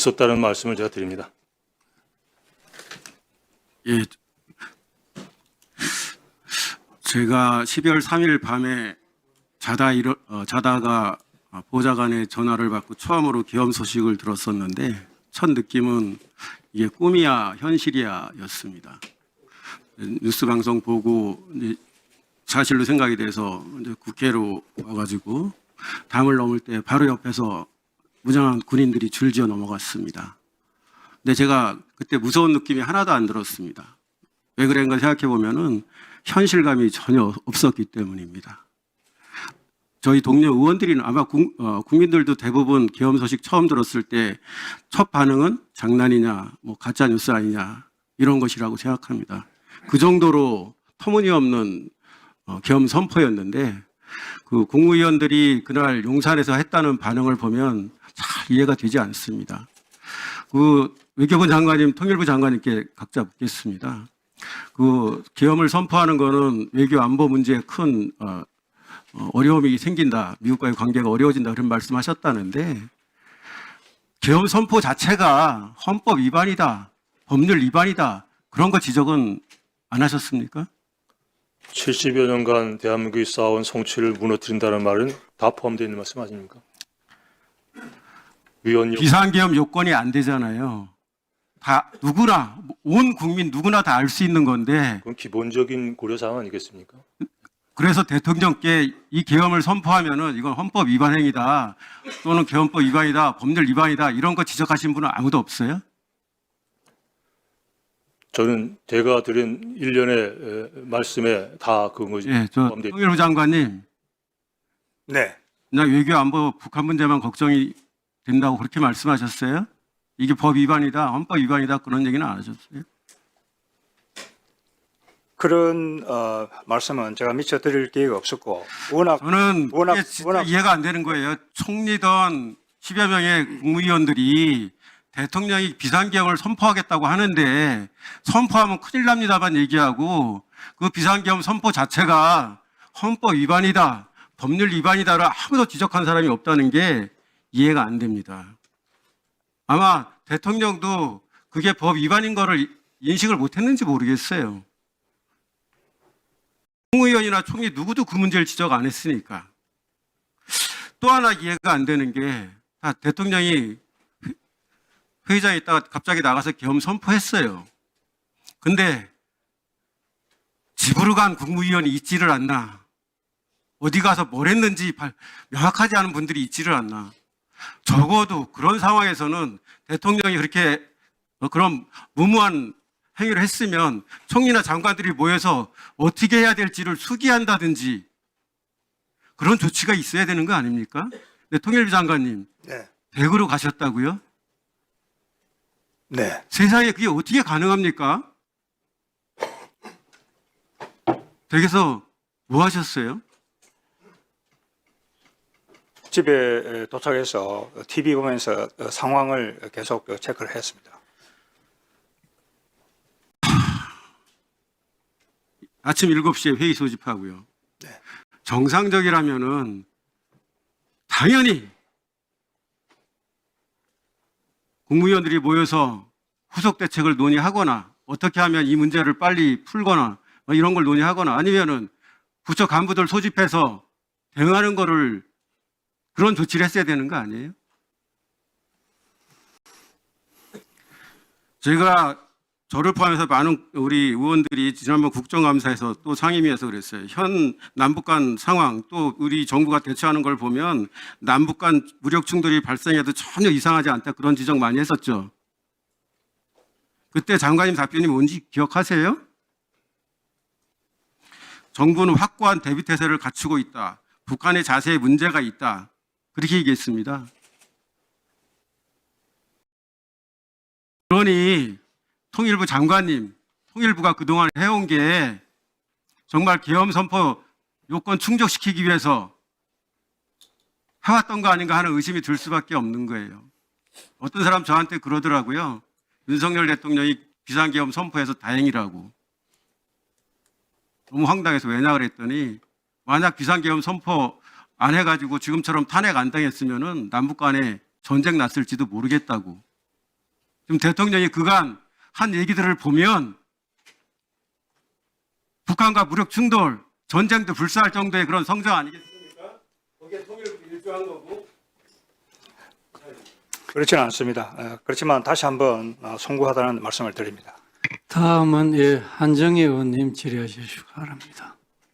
있었다는 말씀을 제가 드립니다. 예, 제가 12월 3일 밤에 자다가 보좌관의 전화를 받고 처음으로 계엄 소식을 들었었는데 첫 느낌은 이게 꿈이야 현실이야 였습니다. 뉴스 방송 보고 이제 사실로 생각이 돼서 이제 국회로 와가지고 담을 넘을 때 바로 옆에서 무장한 군인들이 줄지어 넘어갔습니다. 근데 제가 그때 무서운 느낌이 하나도 안 들었습니다. 왜 그런가 생각해 보면은 현실감이 전혀 없었기 때문입니다. 저희 동료 의원들이 아마 국민들도 대부분 계엄 소식 처음 들었을 때 첫 반응은 장난이냐, 뭐 가짜 뉴스 아니냐 이런 것이라고 생각합니다. 그 정도로 터무니없는 계엄 선포였는데 그 국무위원들이 그날 용산에서 했다는 반응을 보면 잘 이해가 되지 않습니다. 그 외교부 장관님, 통일부 장관님께 각자 묻겠습니다. 그 계엄을 선포하는 거는 외교 안보 문제에 큰 어려움이 생긴다. 미국과의 관계가 어려워진다. 그런 말씀하셨다는데 계엄 선포 자체가 헌법 위반이다. 법률 위반이다. 그런 거 지적은 안 하셨습니까? 70여 년간 대한민국이 쌓아온 성취를 무너뜨린다는 말은 다 포함되어 있는 말씀 아닙니까? 위원님, 비상계엄 요건이 안 되잖아요. 다 누구나 온 국민 누구나 다 알 수 있는 건데 그건 기본적인 고려사항 아니겠습니까? 그래서 대통령께 이 계엄을 선포하면은 이건 헌법 위반 행위다 또는 계엄법 위반이다 법률 위반이다 이런 거 지적하신 분은 아무도 없어요? 저는 제가 드린 일련의 말씀에 다 그것이 예, 저 포함되어 있습니다. 통일부 장관님 네. 그냥 외교 안보 북한 문제만 걱정이 된다고 그렇게 말씀하셨어요? 이게 법 위반이다 헌법 위반이다 그런 얘기는 안 하셨어요? 그런 말씀은 제가 미처 드릴 기회가 없었고 저는 워낙- 그게 진짜 워낙- 이해가 안 되는 거예요. 총리던 10여 명의 국무위원들이 대통령이 비상계엄을 선포하겠다고 하는데 선포하면 큰일 납니다만 얘기하고 그 비상계엄 선포 자체가 헌법 위반이다, 법률 위반이다를 아무도 지적한 사람이 없다는 게 이해가 안 됩니다. 아마 대통령도 그게 법 위반인 거를 인식을 못했는지 모르겠어요. 국무위원이나 총리 누구도 그 문제를 지적 안 했으니까. 또 하나 이해가 안 되는 게 다 대통령이 회의장에 있다가 갑자기 나가서 계엄 선포했어요. 근데 집으로 간 국무위원이 있지를 않나. 어디 가서 뭘 했는지 명확하지 않은 분들이 있지를 않나. 적어도 그런 상황에서는 대통령이 그렇게 그런 무모한 행위를 했으면 총리나 장관들이 모여서 어떻게 해야 될지를 수기한다든지 그런 조치가 있어야 되는 거 아닙니까? 네, 통일부 장관님, 네. 댁으로 가셨다고요? 네. 세상에 그게 어떻게 가능합니까? 댁에서 뭐 하셨어요? 집에 도착해서 TV 보면서 상황을 계속 체크를 했습니다. 아침 7시에 회의 소집하고요. 네. 정상적이라면은 당연히 국무위원들이 모여서 후속 대책을 논의하거나 어떻게 하면 이 문제를 빨리 풀거나 이런 걸 논의하거나 아니면은 부처 간부들 소집해서 대응하는 거를 그런 조치를 했어야 되는 거 아니에요? 제가 저를 포함해서 많은 우리 의원들이 지난번 국정감사에서 또 상임위에서 그랬어요. 현 남북 간 상황 또 우리 정부가 대처하는 걸 보면 남북 간 무력 충돌이 발생해도 전혀 이상하지 않다 그런 지적 많이 했었죠. 그때 장관님 답변이 뭔지 기억하세요? 정부는 확고한 대비태세를 갖추고 있다. 북한의 자세에 문제가 있다. 그렇게 얘기했습니다. 그러니 통일부 장관님, 통일부가 그동안 해온 게 정말 계엄 선포 요건 충족시키기 위해서 해왔던 거 아닌가 하는 의심이 들 수밖에 없는 거예요. 어떤 사람 저한테 그러더라고요. 윤석열 대통령이 비상계엄 선포해서 다행이라고. 너무 황당해서 왜냐 그랬더니 만약 비상계엄 선포 안 해가지고 지금처럼 탄핵 안 당했으면은 남북 간에 전쟁 났을지도 모르겠다고 지금 대통령이 그간 한 얘기들을 보면 북한과 무력 충돌, 전쟁도 불사할 정도의 그런 성장 아니겠습니까? 거기에 통일을 일조한 거고. 그렇지는 않습니다. 그렇지만 다시 한번 송구하다는 말씀을 드립니다. 다음은 한정희 의원님 질의하시기 바랍니다.